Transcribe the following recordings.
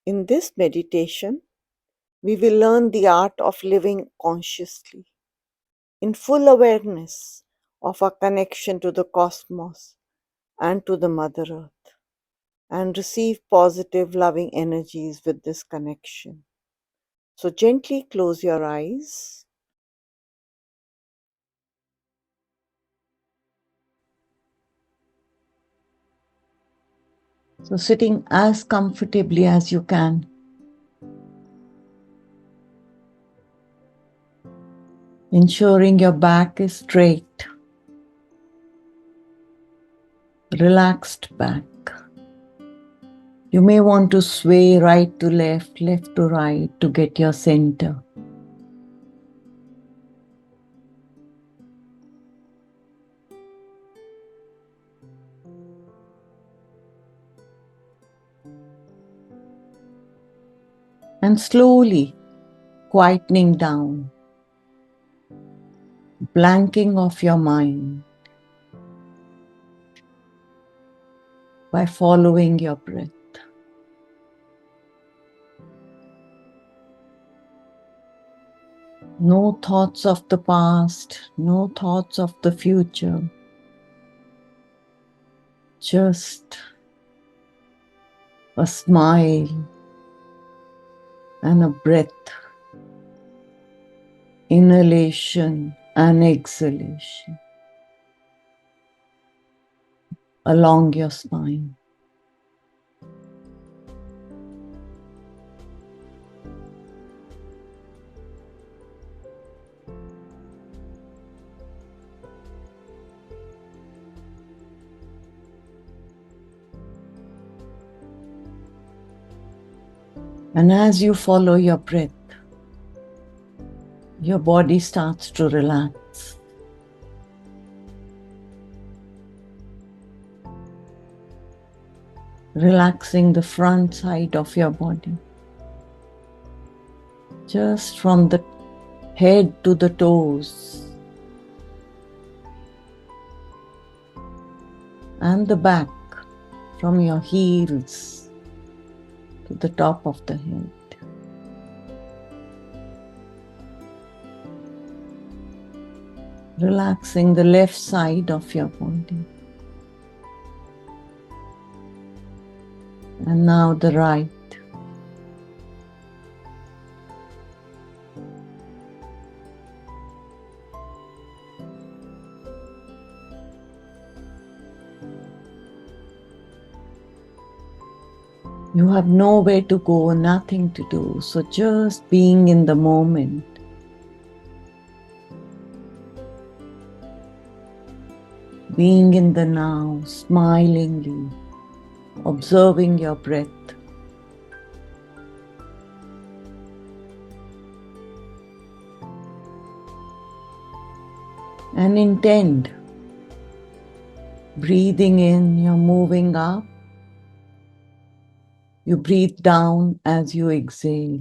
In this meditation, we will learn the art of living consciously, in full awareness of our connection to the cosmos and to the Mother Earth, and receive positive, loving energies with this connection. So gently close your eyes. So sitting as comfortably as you can. Ensuring your back is straight, relaxed back. You may want to sway right to left, left to right to get your center. And slowly quietening down, blanking off your mind by following your breath. No thoughts of the past, no thoughts of the future. Just a smile and a breath, inhalation and exhalation along your spine. And as you follow your breath, your body starts to relax. Relaxing the front side of your body. Just from the head to the toes. And the back, from your heels to the top of the head. Relaxing the left side of your body. And now the right. You have nowhere to go, nothing to do, so just being in the moment. Being in the now, smilingly, observing your breath. And intend, breathing in, you're moving up. You breathe down as you exhale.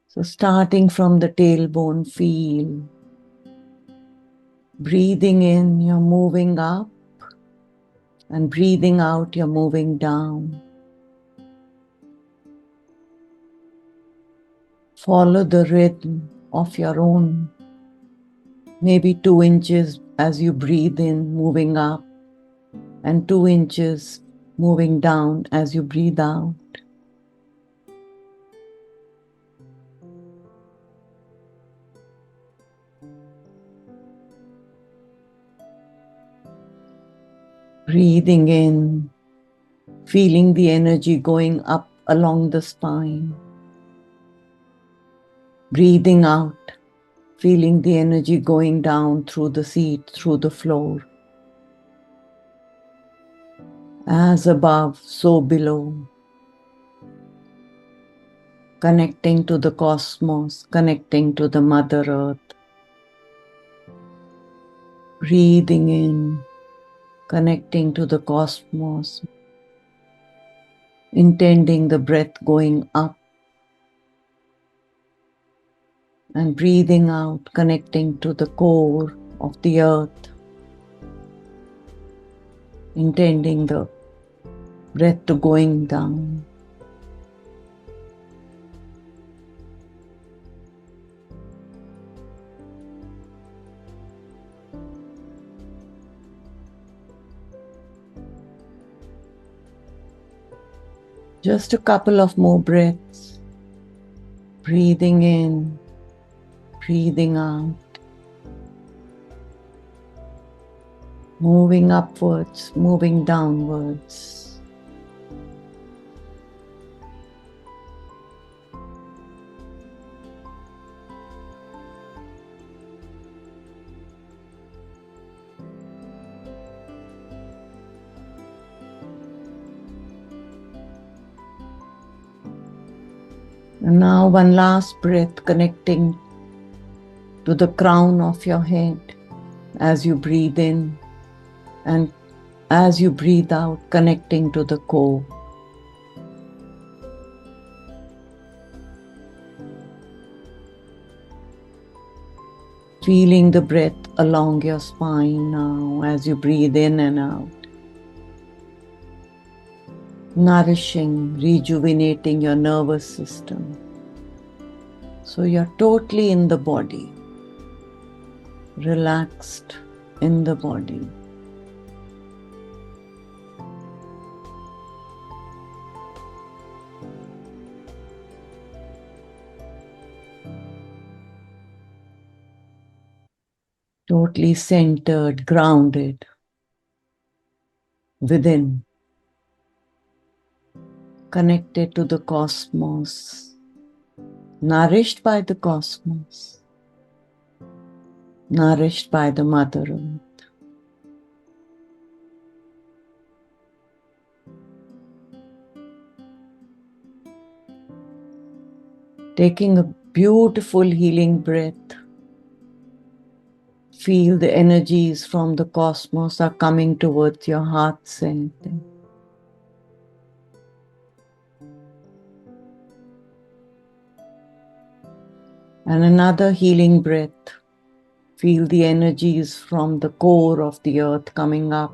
So starting from the tailbone, feel. Breathing in, you're moving up. And breathing out, you're moving down. Follow the rhythm of your own. Maybe 2 inches as you breathe in, moving up. And 2 inches moving down as you breathe out. Breathing in, feeling the energy going up along the spine. Breathing out, feeling the energy going down through the seat, through the floor. As above, so below. Connecting to the cosmos, connecting to the Mother Earth. Breathing in, connecting to the cosmos. Intending the breath going up. And breathing out, connecting to the core of the earth. Intending the breath to going down. Just a couple of more breaths. Breathing in, breathing out. Moving upwards, moving downwards. And now one last breath, connecting to the crown of your head as you breathe in, and as you breathe out, connecting to the core. Feeling the breath along your spine now as you breathe in and out. Nourishing, rejuvenating your nervous system. So you're totally in the body, relaxed in the body. Totally centered, grounded within, connected to the cosmos, nourished by the cosmos, nourished by the Mother Earth. Taking a beautiful healing breath, feel the energies from the cosmos are coming towards your heart center. And another healing breath. Feel the energies from the core of the earth coming up,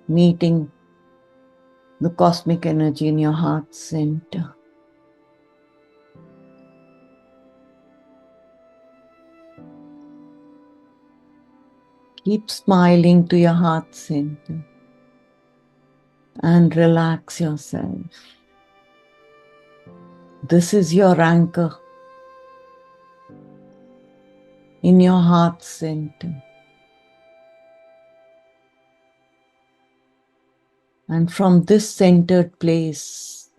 meeting the cosmic energy in your heart center. Keep smiling to your heart center and relax yourself. This is your anchor in your heart center. And from this centered place,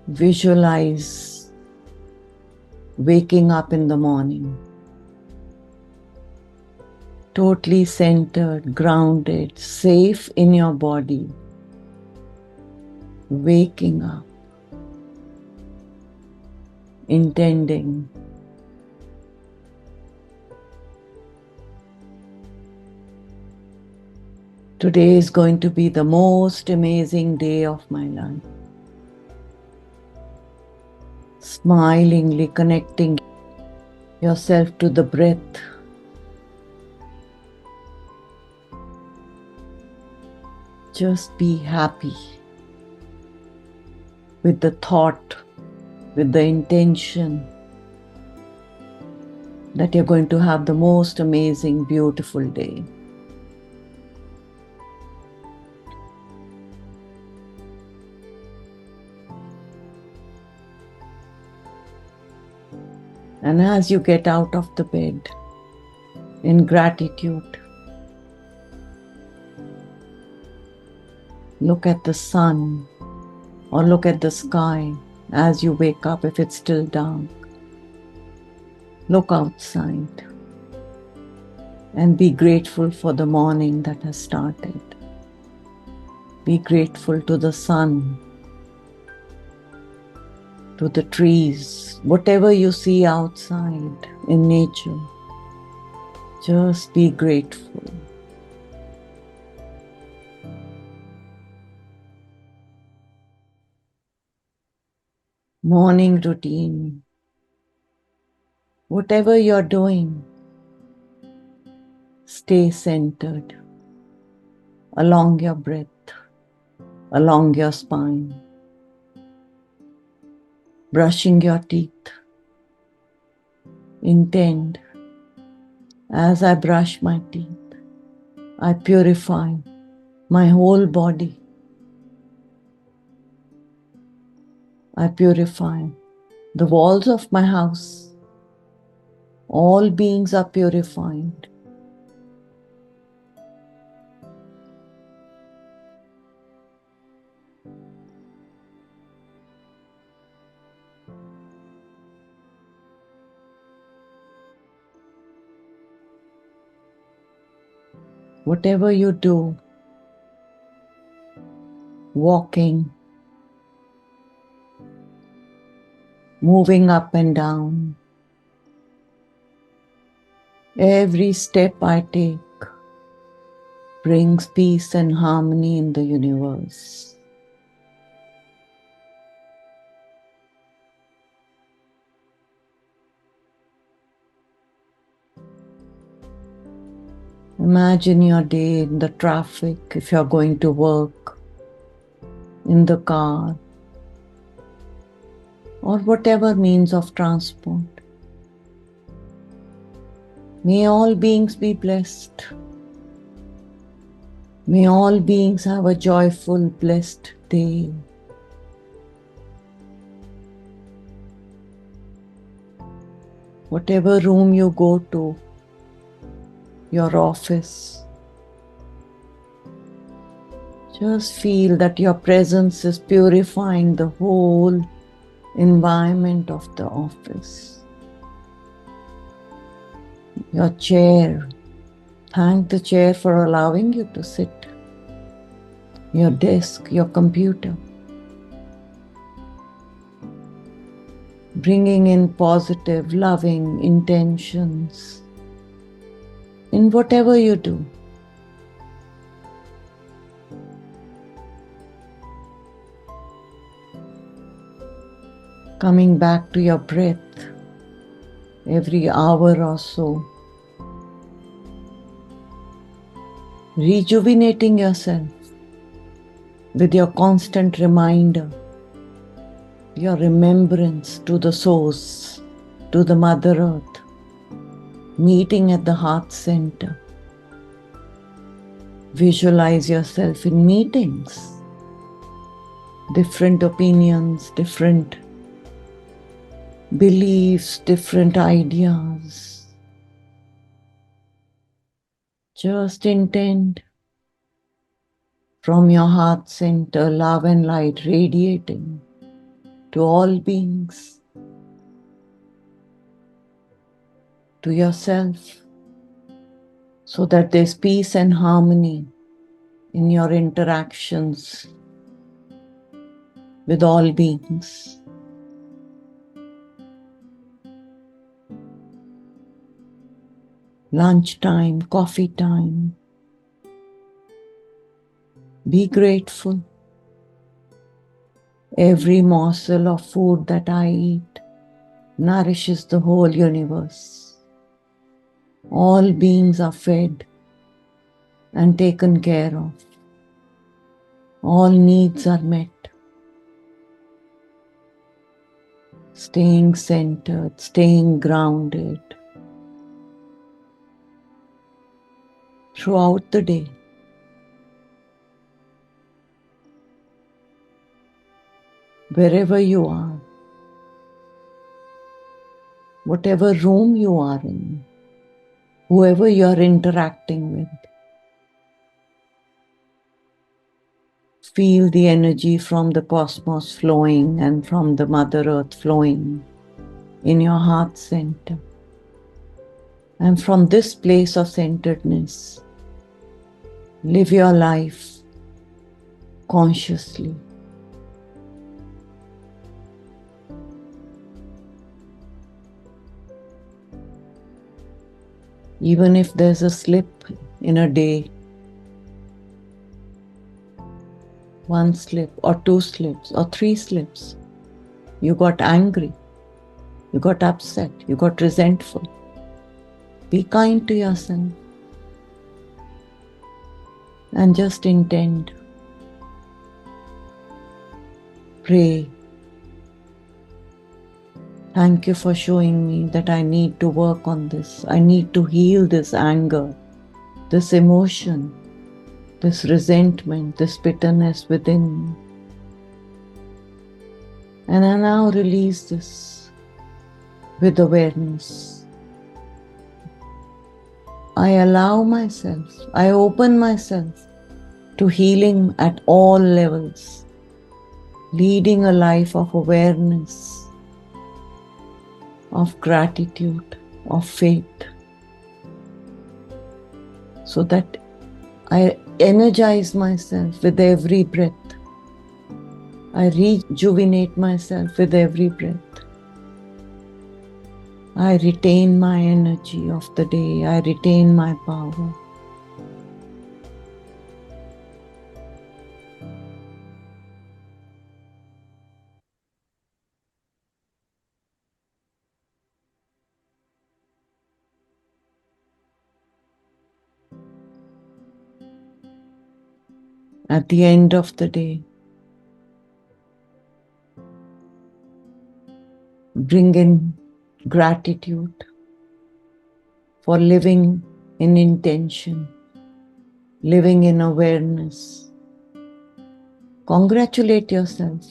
visualize waking up in the morning. Totally centered, grounded, safe in your body. Waking up, intending today is going to be the most amazing day of my life. Smilingly connecting yourself to the breath. Just be happy with the thought, with the intention that you're going to have the most amazing, beautiful day. And as you get out of the bed, in gratitude, look at the sun or look at the sky as you wake up if it's still dark. Look outside and be grateful for the morning that has started. Be grateful to the sun, to the trees, whatever you see outside in nature. Just be grateful. Morning routine. Whatever you're doing, stay centered along your breath. along your spine, brushing your teeth. Intend, as I brush my teeth, I purify my whole body. I purify the walls of my house. All beings are purified. Whatever you do, walking, moving up and down, every step I take brings peace and harmony in the universe. Imagine your day in the traffic, if you're going to work, in the car, or whatever means of transport. May all beings be blessed. May all beings have a joyful, blessed day. Whatever room you go to, your office, just feel that your presence is purifying the whole environment of the office. Your chair, thank the chair for allowing you to sit. Your desk, your computer. Bringing in positive, loving intentions in whatever you do. Coming back to your breath every hour or so. Rejuvenating yourself with your constant reminder, your remembrance to the source, to the Mother Earth, meeting at the heart center. Visualize yourself in meetings, different opinions, different beliefs, different ideas. Just intend from your heart center, love and light radiating to all beings, to yourself, so that there's peace and harmony in your interactions with all beings. Lunchtime, coffee time. Be grateful. Every morsel of food that I eat nourishes the whole universe. All beings are fed and taken care of. All needs are met. Staying centered, staying grounded throughout the day. Wherever you are, whatever room you are in, whoever you are interacting with, feel the energy from the cosmos flowing and from the Mother Earth flowing in your heart center. And from this place of centeredness, live your life consciously. Even if there's a slip in a day, one slip or two slips or three slips, you got angry, you got upset, you got resentful. Be kind to yourself and just intend Pray. Thank you for showing me that I need to work on this. I need to heal this anger, this emotion, this resentment, this bitterness within me. And I now release this with awareness. I allow myself, I open myself to healing at all levels, leading a life of awareness, of gratitude, of faith, so that I energize myself with every breath. I rejuvenate myself with every breath. I retain my energy of the day. I retain my power. At the end of the day, bring in gratitude for living in intention, living in awareness. Congratulate yourself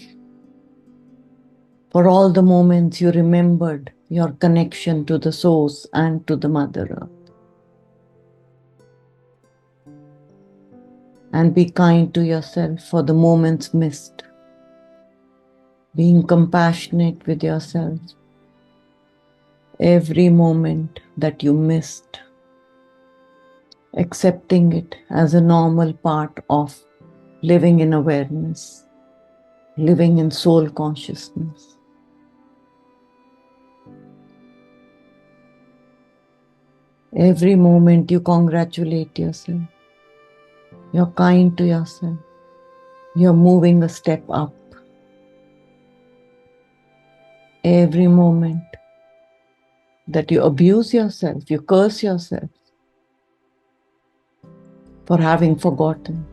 for all the moments you remembered your connection to the source and to the Mother Earth. And be kind to yourself for the moments missed. Being compassionate with yourself. Every moment that you missed. Accepting it as a normal part of living in awareness. Living in soul consciousness. Every moment you congratulate yourself. You're kind to yourself. You're moving a step up. Every moment that you abuse yourself, you curse yourself for having forgotten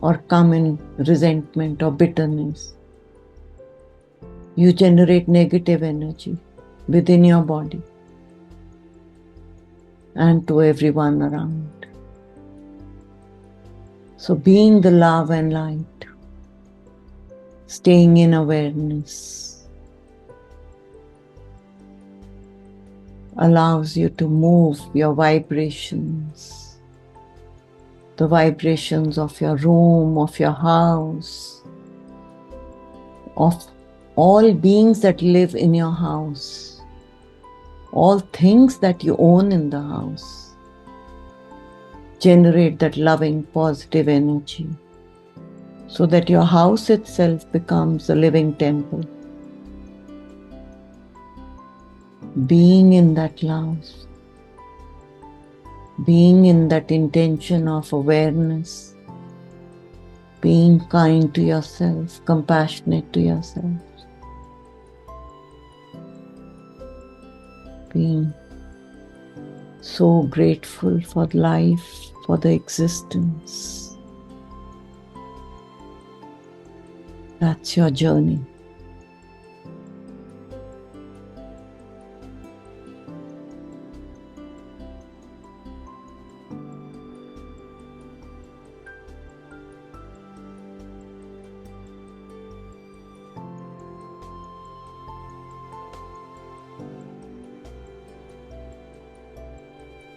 or come in resentment or bitterness. You generate negative energy within your body and to everyone around. So being the love and light, staying in awareness, allows you to move your vibrations, the vibrations of your room, of your house, of all beings that live in your house, all things that you own in the house. Generate that loving, positive energy so that your house itself becomes a living temple. Being in that love, being in that intention of awareness, being kind to yourself, compassionate to yourself, being so grateful for life, for the existence. That's your journey.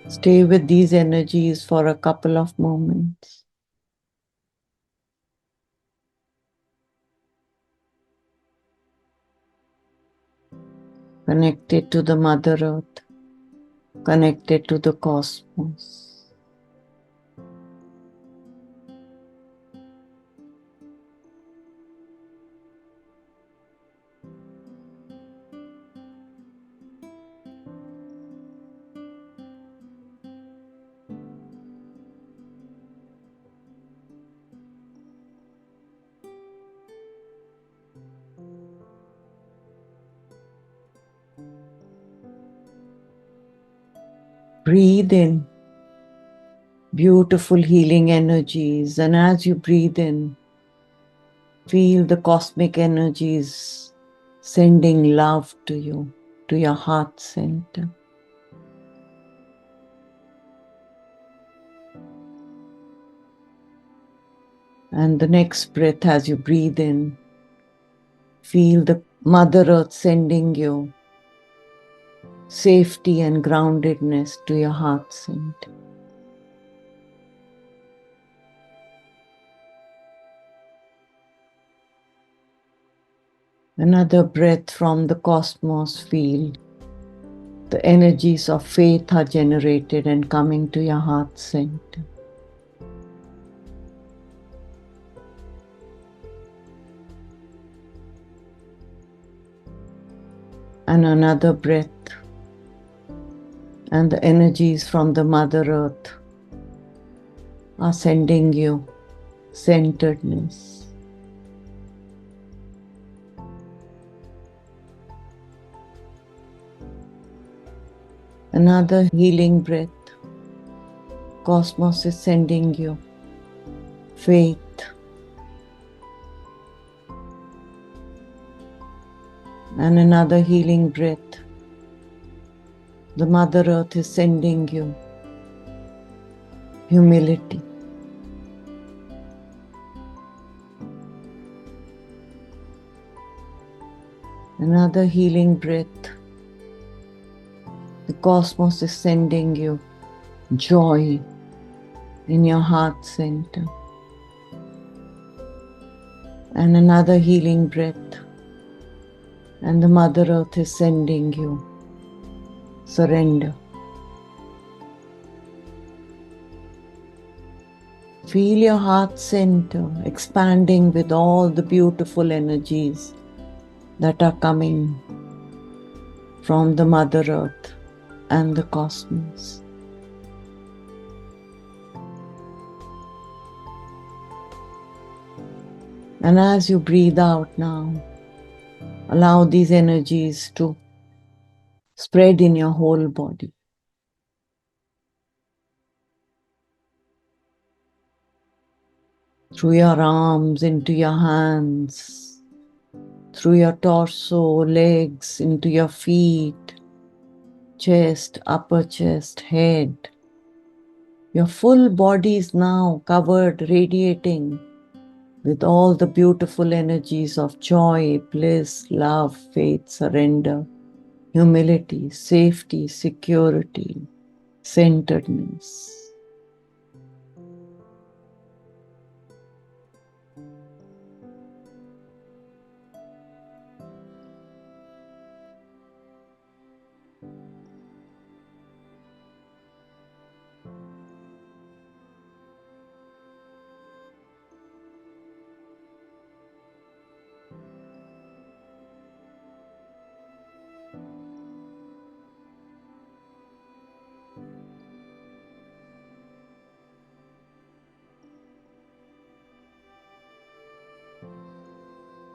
Stay with these energies for a couple of moments. Connected to the Mother Earth, connected to the cosmos. Breathe in beautiful healing energies, and as you breathe in, Feel the cosmic energies sending love to you, to your heart center. And the next breath, as you breathe in, feel the Mother Earth sending you safety and groundedness to your heart center. Another breath from the cosmos, feel the energies of faith are generated and coming to your heart center. And another breath, and the energies from the Mother Earth are sending you centeredness. Another healing breath. Cosmos is sending you faith. And another healing breath. The Mother Earth is sending you humility. Another healing breath. The cosmos is sending you joy in your heart center. And another healing breath. And the Mother Earth is sending you surrender. Feel your heart center expanding with all the beautiful energies that are coming from the Mother Earth and the cosmos. And as you breathe out now, allow these energies to spread in your whole body. Through your arms, into your hands, through your torso, legs, into your feet, chest, upper chest, head. Your full body is now covered, radiating with all the beautiful energies of joy, bliss, love, faith, surrender, humility, safety, security, centeredness.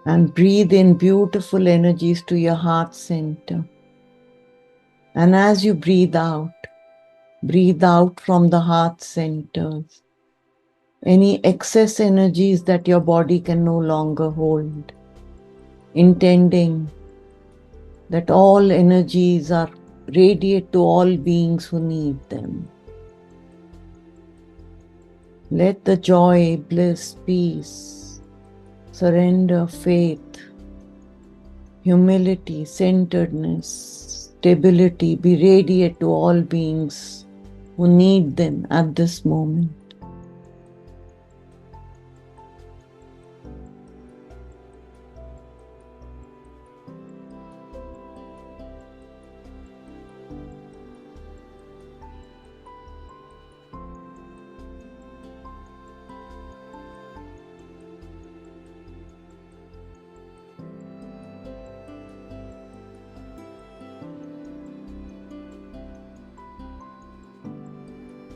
And breathe in beautiful energies to your heart center. And as you breathe out from the heart centers any excess energies that your body can no longer hold, intending that all energies are radiate to all beings who need them. Let the joy, bliss, peace, surrender, faith, humility, centeredness, stability be radiate to all beings who need them at this moment.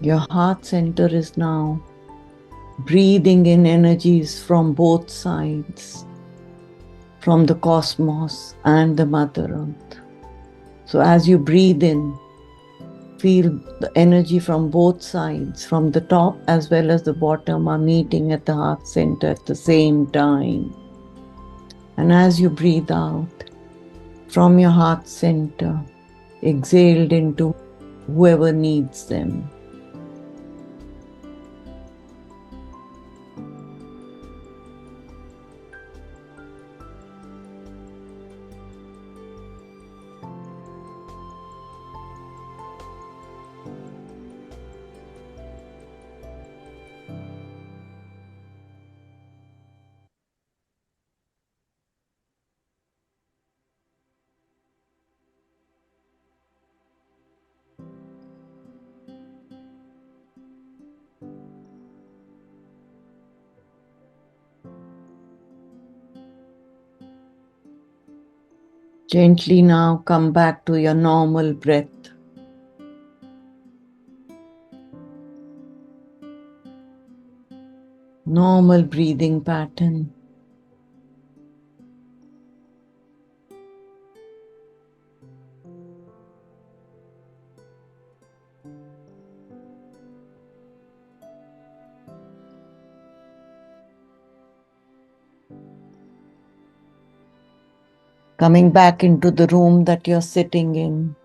Your heart center is now breathing in energies from both sides, from the cosmos and the Mother Earth. So as you breathe in, feel the energy from both sides, from the top as well as the bottom, are meeting at the heart center at the same time. And as you breathe out from your heart center, exhaled into whoever needs them. Gently now come back to your normal breath. Normal breathing pattern. Coming back into the room that you're sitting in.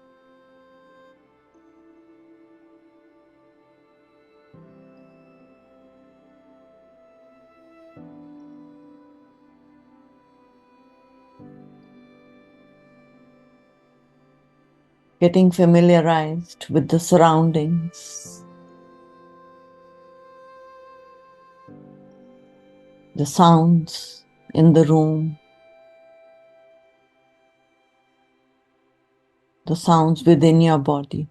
Getting familiarized with the surroundings, the sounds in the room, the sounds within your body.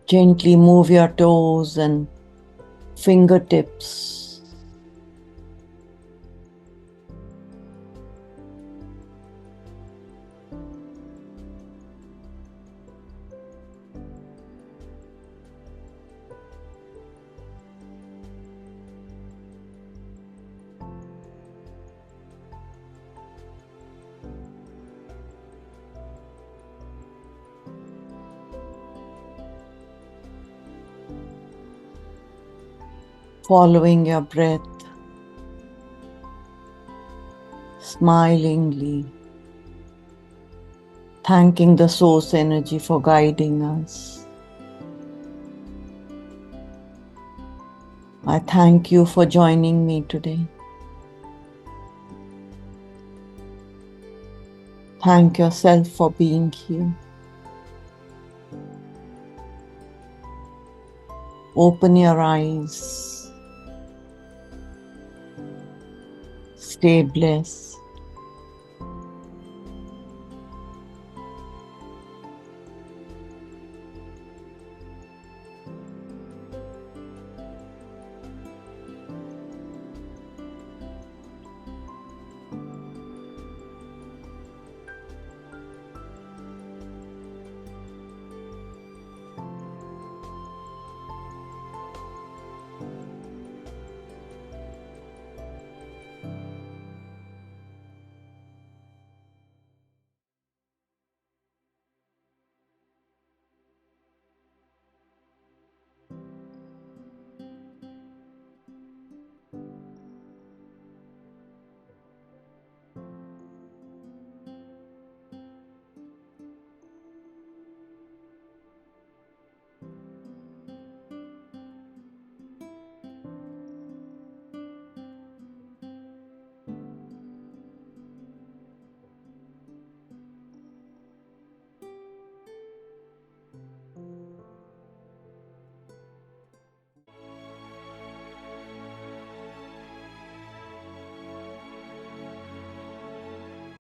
Gently move your toes and fingertips. Following your breath, smilingly, thanking the source energy for guiding us. I thank you for joining me today. Thank yourself for being here. Open your eyes. Stay blessed.